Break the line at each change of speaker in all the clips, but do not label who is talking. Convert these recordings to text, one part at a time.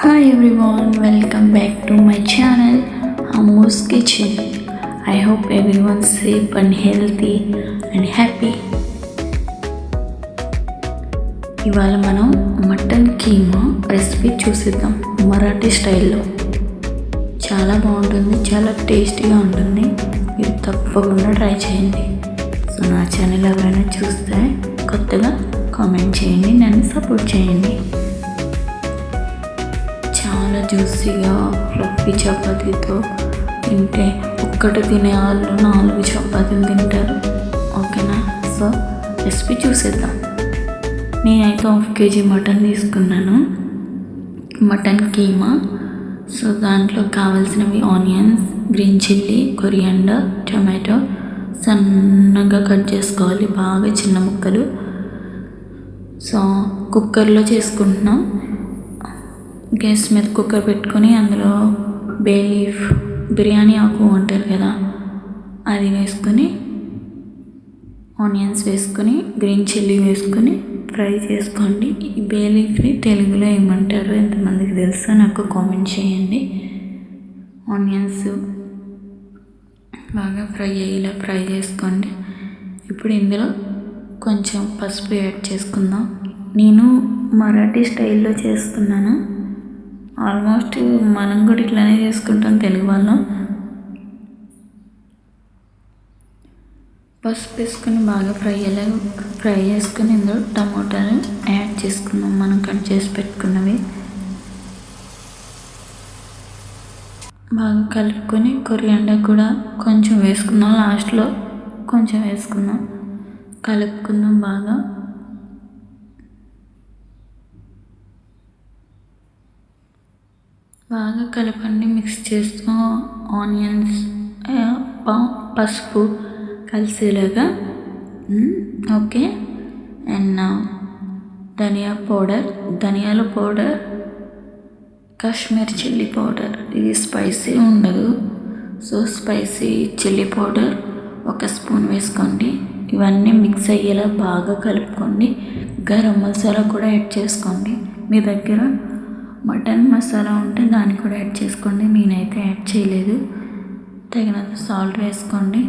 Hi everyone, welcome back to my channel Ammu's Kitchen. I hope everyone's safe and healthy and happy. ఇవాళ మనం mutton keema recipe చూసిద్దాం Marathi స్టైల్లో. చాలా బాగుంటుంది, చాలా టేస్టీగా ఉంటుంది. మీరు తప్పకుండా ట్రై చేయండి. సో నా ఛానల్ ఎవరైనా చూస్తే కొత్తగా కామెంట్ చేయండి, నన్ను సపోర్ట్ చేయండి. చాలా జ్యూసీగా ఫ్లఫీ చపాతీతో తింటే ఒక్కటి తినే వాళ్ళు 4 చపాతీలు తింటారు. ఓకేనా? సో రెసిపీ చూసేద్దాం. నేనైతే 1/2 kg మటన్ తీసుకున్నాను, మటన్ కీమా. సో దాంట్లో కావాల్సినవి onions, green chilli, coriander, tomato సన్నగా కట్ చేసుకోవాలి, బాగా చిన్న ముక్కలు. సో కుక్కర్లో చేసుకుంటున్నాం. గ్యాస్ మీద కుక్కర్ పెట్టుకొని అందులో బే లీఫ్, బిర్యానీ ఆకు అంటారు కదా, అది వేసుకొని ఆనియన్స్ వేసుకొని గ్రీన్ చిల్లీ వేసుకొని ఫ్రై చేసుకోండి. ఈ బే లీఫ్ని తెలుగులో ఏమంటారు ఎంతమందికి తెలుసో నాకు కామెంట్ చేయండి. ఆనియన్స్ బాగా ఫ్రై చేసుకోండి. ఇప్పుడు ఇందులో కొంచెం పసుపు యాడ్ చేసుకుందాం. నేను మరాఠీ స్టైల్లో చేస్తున్నాను. ఆల్మోస్ట్ మనం కూడా ఇట్లానే చేసుకుంటాం తెలుగు వాళ్ళం. పసుపు వేసుకొని బాగా ఫ్రై చేసుకొని ఇందులో టమోటాలు యాడ్ చేసుకుందాం, మనం కట్ చేసి పెట్టుకున్నవి. బాగా కలుపుకొని కొరియాండర్ కూడా కొంచెం వేసుకుందాం, లాస్ట్లో కొంచెం వేసుకుందాం. కలుపుకుందాం బాగా. కలపండి, మిక్స్ చేస్తూ ఆనియన్స్, పసుపు కలిసేలాగా. ఓకే. అండ్ ధనియాల పౌడర్, కాశ్మీర్ చిల్లీ పౌడర్. ఇది స్పైసీ ఉండదు, so spicy chilli powder 1 spoon వేసుకోండి. ఇవన్నీ మిక్స్ అయ్యేలా బాగా కలుపుకోండి. గరం మసాలా కూడా యాడ్ చేసుకోండి. మీ దగ్గర మటన్ మసాలా ఉంటే దాన్ని కూడా యాడ్ చేసుకోండి, నేనైతే యాడ్ చేయలేదు. తగినంత సాల్ట్ వేసుకోండి.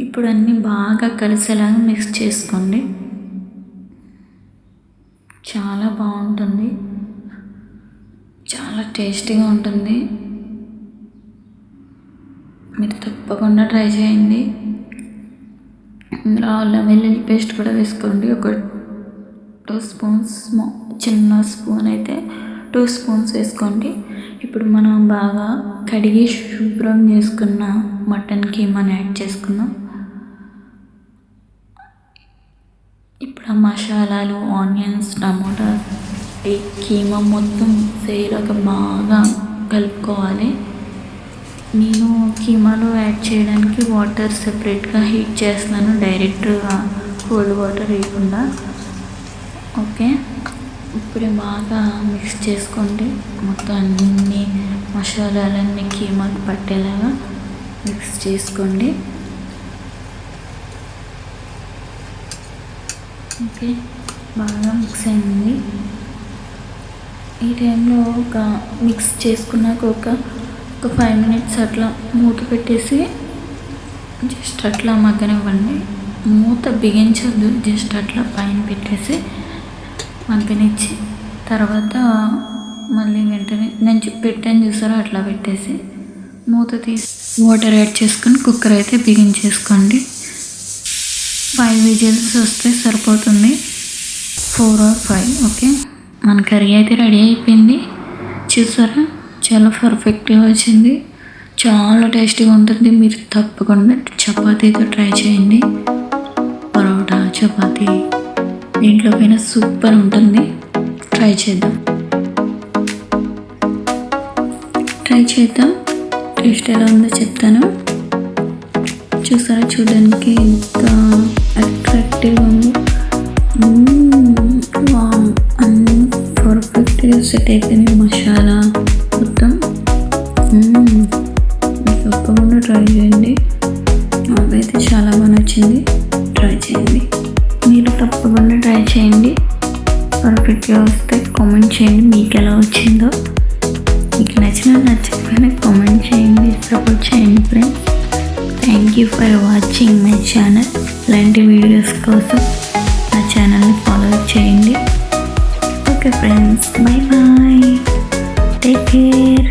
ఇప్పుడు అన్నీ బాగా కలిసేలాగా మిక్స్ చేసుకోండి. చాలా బాగుంటుంది, చాలా టేస్టీగా ఉంటుంది. మీరు తప్పకుండా ట్రై చేయండి. ఇందులో అల్లం వెల్లుల్లి పేస్ట్ కూడా వేసుకోండి. ఒక 2 స్పూన్స్, చిన్న స్పూన్ అయితే 2 స్పూన్స్ వేసుకోండి. ఇప్పుడు మనం బాగా కడిగి శుభ్రం చేసుకున్న మటన్ కీమాని యాడ్ చేసుకుందాం. ఇప్పుడు ఆ మసాలాలు, ఆనియన్స్, టమాటా, ఈ కీమా మొత్తం సేలాగా బాగా కలుపుకోవాలి. నేను కీమాలో యాడ్ చేయడానికి వాటర్ సెపరేట్గా హీట్ చేస్తున్నాను, డైరెక్ట్గా కోల్డ్ వాటర్ వేయకుండా. ఓకే. ఇప్పుడు బాగా మిక్స్ చేసుకోండి. మొత్తం అన్ని మసాలాలన్నీ కీమాకి పట్టేలాగా మిక్స్ చేసుకోండి. ఓకే, బాగా మిక్స్ అయింది. ఈ టైంలో మిక్స్ చేసుకున్నాక ఒక 5 minutes అట్లా మూత పెట్టేసి జస్ట్ అట్లా మగ్గనివ్వండి. మూత బిగించొద్దు, జస్ట్ అట్లా పైన పెట్టేసి మగ్గనిచ్చి తర్వాత మళ్ళీ వెంటనే నేను పెట్టాను చూసారో అట్లా పెట్టేసి మూత తీసి వాటర్ యాడ్ చేసుకొని కుక్కర్ అయితే బిగించేసుకోండి. 5 విజిల్స్ వస్తే సరిపోతుంది, 4 or 5. ఓకే, మన కర్రీ అయితే రెడీ అయిపోయింది. చూసారా, చాలా పర్ఫెక్ట్గా వచ్చింది, చాలా టేస్టీగా ఉంటుంది. మీరు తప్పకుండా చపాతీతో ట్రై చేయండి. పరోటా, చపాతీ దీంట్లోకైనా సూపర్ ఉంటుంది. ట్రై చేద్దాం. టేస్ట్ ఎలా ఉందో చెప్తాను. చూసారా, చూడడానికి ఎంత అట్రాక్టివ్గా ఉందో. అన్నీ పర్ఫెక్ట్గా సెట్ అయిపోయింది మసాలా మొత్తం. తప్పకుండా ట్రై చేయండి. నాకైతే చాలా బాగా నచ్చింది. ట్రై చేయండి, మీరు తప్పకుండా ట్రై చేయండి. పర్ఫెక్ట్గా వస్తే కామెంట్ చేయండి మీకు ఎలా వచ్చిందో. ఛానల్. ఇలాంటి వీడియోస్ కోసం నా ఛానల్ని ఫాలో చేయండి. Okay friends, bye bye, take care.